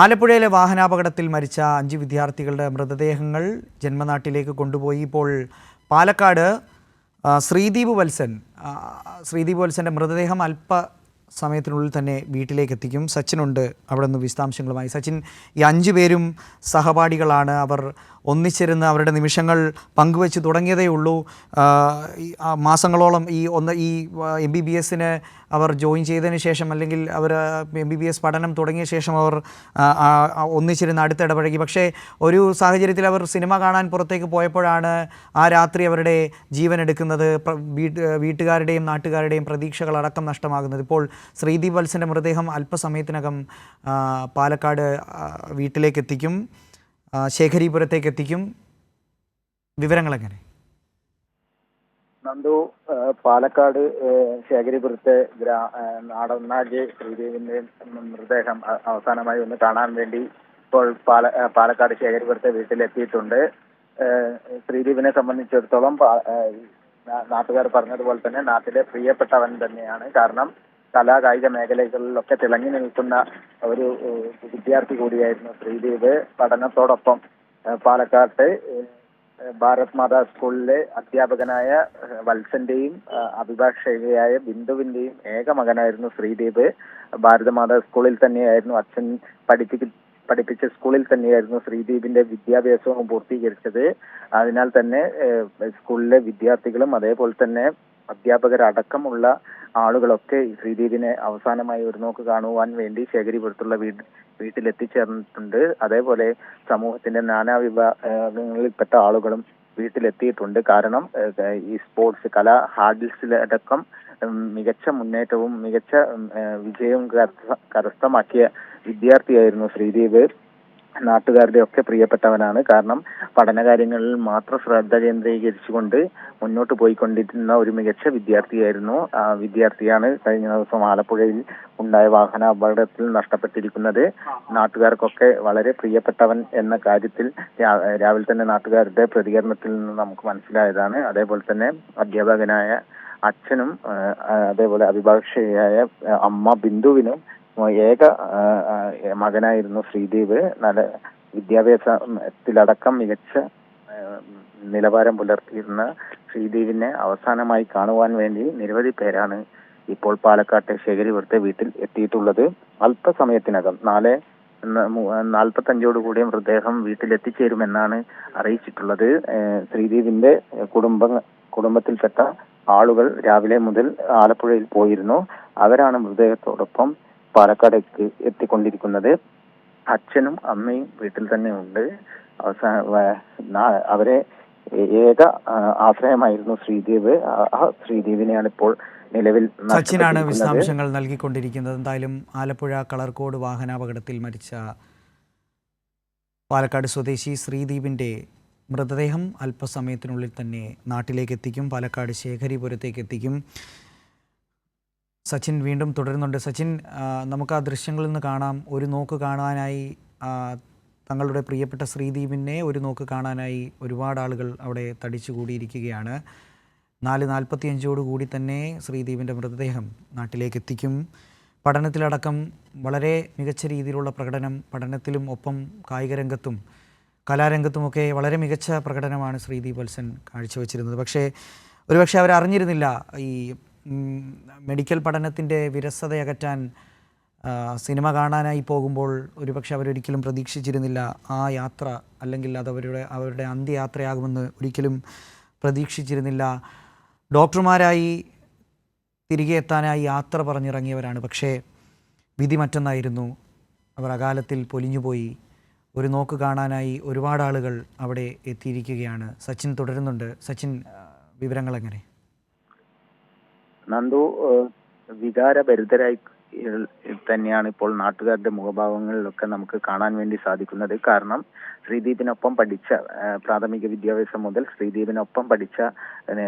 ആലപ്പുഴയിലെ വാഹനാപകടത്തിൽ മരിച്ച 5 വിദ്യാർത്ഥികളുടെ മൃതദേഹങ്ങൾ ജന്മനാട്ടിലേക്ക് കൊണ്ടുപോയി. ഇപ്പോൾ പാലക്കാട് ശ്രീദീപ് വത്സൻ്റെ മൃതദേഹം സമയത്തിനുള്ളിൽ തന്നെ വീട്ടിലേക്ക് എത്തിക്കും. സച്ചിനുണ്ട് അവിടെ നിന്ന് വിശദാംശങ്ങളുമായി. സച്ചിൻ, ഈ 5 പേരും സഹപാഠികളാണ്. അവർ ഒന്നിച്ചിരുന്ന് അവരുടെ നിമിഷങ്ങൾ പങ്കുവെച്ച് തുടങ്ങിയതേ ഉള്ളൂ. മാസങ്ങളോളം ഈ MBBS അവർ ജോയിൻ ചെയ്തതിന് ശേഷം, അല്ലെങ്കിൽ അവർ MBBS പഠനം തുടങ്ങിയ ശേഷം അവർ ഒന്നിച്ചിരുന്ന് അടുത്തിടപഴകി. പക്ഷേ ഒരു സാഹചര്യത്തിൽ അവർ സിനിമ കാണാൻ പുറത്തേക്ക് പോയപ്പോഴാണ് ആ രാത്രി അവരുടെ ജീവൻ എടുക്കുന്നത്. വീട്ടുകാരുടെയും നാട്ടുകാരുടെയും പ്രതീക്ഷകളടക്കം നഷ്ടമാകുന്നത്. ഇപ്പോൾ ശ്രീദീപ് വത്സൻ്റെ മൃതദേഹം അല്പസമയത്തിനകം പാലക്കാട് വീട്ടിലേക്ക് എത്തിക്കും, ശേഖരീപുരത്തേക്ക് എത്തിക്കും. വിവരങ്ങൾ എങ്ങനെ? നന്ദു, പാലക്കാട് ശേഖരീപുരത്തെ നാടൊന്നാകെ ശ്രീദേവിന്റെ മൃതദേഹം അവസാനമായി ഒന്ന് കാണാൻ വേണ്ടി ഇപ്പോൾ പാലക്കാട് ശേഖരീപുരത്തെ വീട്ടിലെത്തിയിട്ടുണ്ട്. ശ്രീദേവിനെ സംബന്ധിച്ചിടത്തോളം നാട്ടുകാർ പറഞ്ഞതുപോലെ തന്നെ നാട്ടിലെ പ്രിയപ്പെട്ടവൻ തന്നെയാണ്. കാരണം കലാകായിക മേഖലകളിലൊക്കെ തിളങ്ങി നിൽക്കുന്ന ഒരു വിദ്യാർത്ഥി കൂടിയായിരുന്നു ശ്രീദേവ്. പഠനത്തോടൊപ്പം പാലക്കാട്ട് ഭാരത് മാതാ സ്കൂളിലെ അധ്യാപകനായ വത്സന്റെയും അഭിഭാഷകയായ ബിന്ദുവിന്റെയും ഏക മകനായിരുന്നു ശ്രീദീപ്. ഭാരത് മാതാ സ്കൂളിൽ തന്നെയായിരുന്നു അച്ഛൻ പഠിപ്പിച്ച സ്കൂളിൽ തന്നെയായിരുന്നു ശ്രീദീപിന്റെ വിദ്യാഭ്യാസവും പൂർത്തീകരിച്ചത്. അതിനാൽ തന്നെ സ്കൂളിലെ വിദ്യാർത്ഥികളും അതേപോലെ തന്നെ അധ്യാപകരടക്കമുള്ള ആളുകളൊക്കെ ശ്രീദീപിനെ അവസാനമായി ഒരു നോക്ക് കാണുവാൻ വേണ്ടി ശേഖരീപുരത്തുള്ള വീട്ടിലെത്തിച്ചേർന്നിട്ടുണ്ട്. അതേപോലെ സമൂഹത്തിന്റെ നാനാവിഭാഗങ്ങളിൽപ്പെട്ട ആളുകളും വീട്ടിലെത്തിയിട്ടുണ്ട്. കാരണം ഈ സ്പോർട്സ് ഹാർഡിൽസിലടക്കം മികച്ച മുന്നേറ്റവും മികച്ച വിജയവും കരസ്ഥമാക്കിയ വിദ്യാർത്ഥിയായിരുന്നു ശ്രീദീപ്. നാട്ടുകാരുടെ ഒക്കെ പ്രിയപ്പെട്ടവനാണ്. കാരണം പഠനകാര്യങ്ങളിൽ മാത്രം ശ്രദ്ധ കേന്ദ്രീകരിച്ചുകൊണ്ട് മുന്നോട്ട് പോയിക്കൊണ്ടിരുന്ന ഒരു മികച്ച വിദ്യാർത്ഥിയായിരുന്നു. ആ വിദ്യാർത്ഥിയാണ് കഴിഞ്ഞ ദിവസം ആലപ്പുഴയിൽ ഉണ്ടായ വാഹനാപകടത്തിൽ നഷ്ടപ്പെട്ടിരിക്കുന്നത്. നാട്ടുകാർക്കൊക്കെ വളരെ പ്രിയപ്പെട്ടവൻ എന്ന കാര്യത്തിൽ രാവിലെ തന്നെ നാട്ടുകാരുടെ പ്രതികരണത്തിൽ നിന്ന് നമുക്ക് മനസ്സിലായതാണ്. അതേപോലെ തന്നെ അധ്യാപകനായ അച്ഛനും അതേപോലെ അഭിഭാഷകയായ അമ്മ ബിന്ദുവിനും ഏക മകനായിരുന്നു ശ്രീദീപ്. നല്ല വിദ്യാഭ്യാസത്തിലടക്കം മികച്ച നിലവാരം പുലർത്തിയിരുന്ന ശ്രീദീപിനെ അവസാനമായി കാണുവാൻ വേണ്ടി നിരവധി പേരാണ് ഇപ്പോൾ പാലക്കാട്ടെ ശേഖരീപുരത്തെ വീട്ടിൽ എത്തിയിട്ടുള്ളത്. അല്പസമയത്തിനകം 4:45 മൃതദേഹം വീട്ടിലെത്തിച്ചേരുമെന്നാണ് അറിയിച്ചിട്ടുള്ളത്. ശ്രീദീപിന്റെ കുടുംബത്തിൽപ്പെട്ട ആളുകൾ രാവിലെ മുതൽ ആലപ്പുഴയിൽ പോയിരുന്നു. അവരാണ് മൃതദേഹത്തോടൊപ്പം പാലക്കാടേക്ക് എത്തിക്കൊണ്ടിരിക്കുന്നത്. അച്ഛനും അമ്മയും വീട്ടിൽ തന്നെ ഉണ്ട്. അവരെ ഏക ആശ്രയമായിരുന്നു ശ്രീദീപ്. ആ ശ്രീദീപിനെയാണ് ഇപ്പോൾ നിലവിൽ സച്ചിനാണ് വിശദാംശങ്ങൾ നൽകിക്കൊണ്ടിരിക്കുന്നത്. എന്തായാലും ആലപ്പുഴ കളർകോട് വാഹനാപകടത്തിൽ മരിച്ച പാലക്കാട് സ്വദേശി ശ്രീദീപിന്റെ മൃതദേഹം അല്പസമയത്തിനുള്ളിൽ തന്നെ നാട്ടിലേക്ക് എത്തിക്കും, പാലക്കാട് ശേഖരീപുരത്തേക്ക് എത്തിക്കും. സച്ചിൻ വീണ്ടും തുടരുന്നുണ്ട്. സച്ചിൻ, നമുക്ക് ആ ദൃശ്യങ്ങളിൽ നിന്ന് കാണാം, ഒരു നോക്ക് കാണാനായി തങ്ങളുടെ പ്രിയപ്പെട്ട ശ്രീദീപിനെ ഒരു നോക്ക് കാണാനായി ഒരുപാട് ആളുകൾ അവിടെ തടിച്ചുകൂടിയിരിക്കുകയാണ്. 4:45 കൂടി തന്നെ ശ്രീദീപിൻ്റെ മൃതദേഹം നാട്ടിലേക്ക് എത്തിക്കും. പഠനത്തിലടക്കം വളരെ മികച്ച രീതിയിലുള്ള പ്രകടനം, പഠനത്തിലും ഒപ്പം കായിക രംഗത്തും കലാരംഗത്തുമൊക്കെ വളരെ മികച്ച പ്രകടനമാണ് ശ്രീദീപ് വത്സൻ കാഴ്ചവെച്ചിരുന്നത്. പക്ഷേ ഒരുപക്ഷെ അവരറിഞ്ഞിരുന്നില്ല ഈ മെഡിക്കൽ പഠനത്തിൻ്റെ വിരസതയകറ്റാൻ സിനിമ കാണാനായി പോകുമ്പോൾ ഒരുപക്ഷെ അവരൊരിക്കലും പ്രതീക്ഷിച്ചിരുന്നില്ല ആ യാത്ര, അല്ലെങ്കിൽ അത് അവരുടെ അന്ത്യയാത്രയാകുമെന്ന് ഒരിക്കലും പ്രതീക്ഷിച്ചിരുന്നില്ല. ഡോക്ടർമാരായി തിരികെ എത്താനായി യാത്ര പറഞ്ഞിറങ്ങിയവരാണ്. പക്ഷേ വിധി മറ്റൊന്നായിരുന്നു. അവർ അകാലത്തിൽ പൊലിഞ്ഞുപോയി. ഒരു നോക്ക് കാണാനായി ഒരുപാട് ആളുകൾ അവിടെ എത്തിയിരിക്കുകയാണ്. സച്ചിൻ തുടരുന്നുണ്ട്. സച്ചിൻ, വിവരങ്ങൾ എങ്ങനെ? നന്ദു, വികാരഭരിതരായി തന്നെയാണ് ഇപ്പോൾ നാട്ടുകാരുടെ മുഖഭാവങ്ങളിലൊക്കെ നമുക്ക് കാണാൻ വേണ്ടി സാധിക്കുന്നത്. കാരണം ശ്രീദീപിനൊപ്പം പഠിച്ച പ്രാഥമിക വിദ്യാഭ്യാസം മുതൽ ശ്രീദീപിനൊപ്പം പഠിച്ച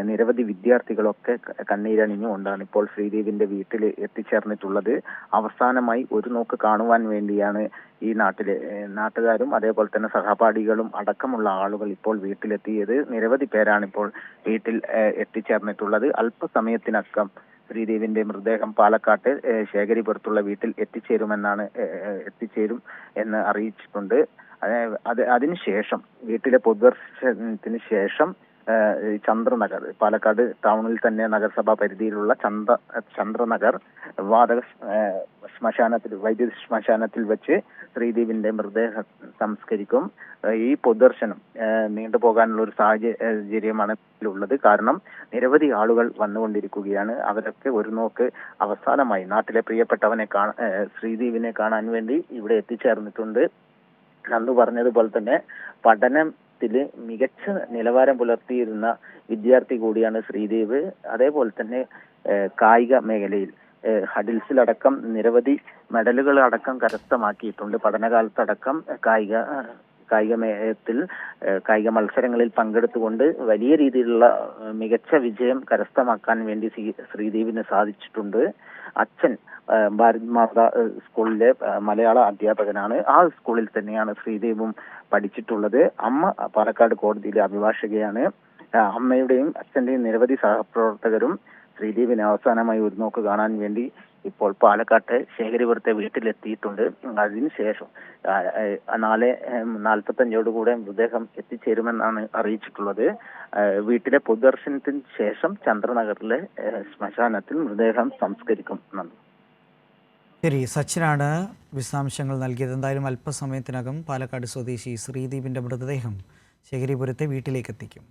നിരവധി വിദ്യാർത്ഥികളൊക്കെ കണ്ണീരണിഞ്ഞുകൊണ്ടാണ് ഇപ്പോൾ ശ്രീദീപിന്റെ വീട്ടിൽ എത്തിച്ചേർന്നിട്ടുള്ളത്. അവസാനമായി ഒരു നോക്ക് കാണുവാൻ വേണ്ടിയാണ് ഈ നാട്ടുകാരും അതേപോലെ തന്നെ സഹപാഠികളും അടക്കമുള്ള ആളുകൾ ഇപ്പോൾ വീട്ടിലെത്തിയത്. നിരവധി പേരാണ് ഇപ്പോൾ വീട്ടിൽ എത്തിച്ചേർന്നിട്ടുള്ളത്. അല്പസമയത്തിനകം ശ്രീദേവിന്റെ മൃതദേഹം പാലക്കാട്ട് ശേഖരിപുരത്തുള്ള വീട്ടിൽ എത്തിച്ചേരും എന്ന് അറിയിച്ചിട്ടുണ്ട്. അതിനുശേഷം വീട്ടിലെ പൊതുദർശനത്തിന് ശേഷം ചന്ദ്രനഗർ, പാലക്കാട് ടൗണിൽ തന്നെ നഗരസഭാ പരിധിയിലുള്ള ചന്ദ്രനഗർ വൈദ്യുതി ശ്മശാനത്തിൽ വെച്ച് ശ്രീദേവിന്റെ മൃതദേഹം സംസ്കരിക്കും. ഈ പൊതുദർശനം നീണ്ടുപോകാനുള്ള ഒരു സാഹചര്യമാണ് ഉള്ളത്. കാരണം നിരവധി ആളുകൾ വന്നുകൊണ്ടിരിക്കുകയാണ്. അവരൊക്കെ ഒരു നോക്ക് അവസാനമായി നാട്ടിലെ പ്രിയപ്പെട്ടവനെ ശ്രീദേവിനെ കാണാൻ വേണ്ടി ഇവിടെ എത്തിച്ചേർന്നിട്ടുണ്ട്. അന്ന് പറഞ്ഞതുപോലെ തന്നെ പഠനത്തില് മികച്ച നിലവാരം പുലർത്തിയിരുന്ന വിദ്യാർത്ഥി കൂടിയാണ് ശ്രീദേവ്. അതേപോലെ തന്നെ കായിക മേഖലയിൽ ഹഡിൽസിലടക്കം നിരവധി മെഡലുകൾ അടക്കം കരസ്ഥമാക്കിയിട്ടുണ്ട്. പഠനകാലത്തടക്കം കായിക മത്സരങ്ങളിൽ പങ്കെടുത്തുകൊണ്ട് വലിയ രീതിയിലുള്ള മികച്ച വിജയം കരസ്ഥമാക്കാൻ വേണ്ടി ശ്രീദേവിന് സാധിച്ചിട്ടുണ്ട്. അച്ഛൻ ഭാരത് മാതാ സ്കൂളിലെ മലയാള അധ്യാപകനാണ്. ആ സ്കൂളിൽ തന്നെയാണ് ശ്രീദേവും പഠിച്ചിട്ടുള്ളത്. അമ്മ പാലക്കാട് കോടതിയിലെ അഭിഭാഷകയാണ്. അമ്മയുടെയും അച്ഛന്റെയും നിരവധി സഹപ്രവർത്തകരും ശ്രീദേവിനെ അവസാനമായി ഒരു നോക്ക് കാണാൻ വേണ്ടി ഇപ്പോൾ പാലക്കാട്ടെ ശേഖരിപുരത്തെ വീട്ടിലെത്തിയിട്ടുണ്ട്. അതിനുശേഷം 4:45 മൃതദേഹം എത്തിച്ചേരുമെന്നാണ് അറിയിച്ചിട്ടുള്ളത്. വീട്ടിലെ പൊതുദർശനത്തിന് ശേഷം ചന്ദ്രനഗറിലെ ശ്മശാനത്തിൽ മൃതദേഹം സംസ്കരിക്കും. ശരി, സച്ചിനാണ് വിശദാംശങ്ങൾ നൽകിയത്. എന്തായാലും അല്പസമയത്തിനകം പാലക്കാട് സ്വദേശി ശ്രീദീപിൻ്റെ മൃതദേഹം ശേഖരിപുരത്തെ വീട്ടിലേക്ക് എത്തിക്കും.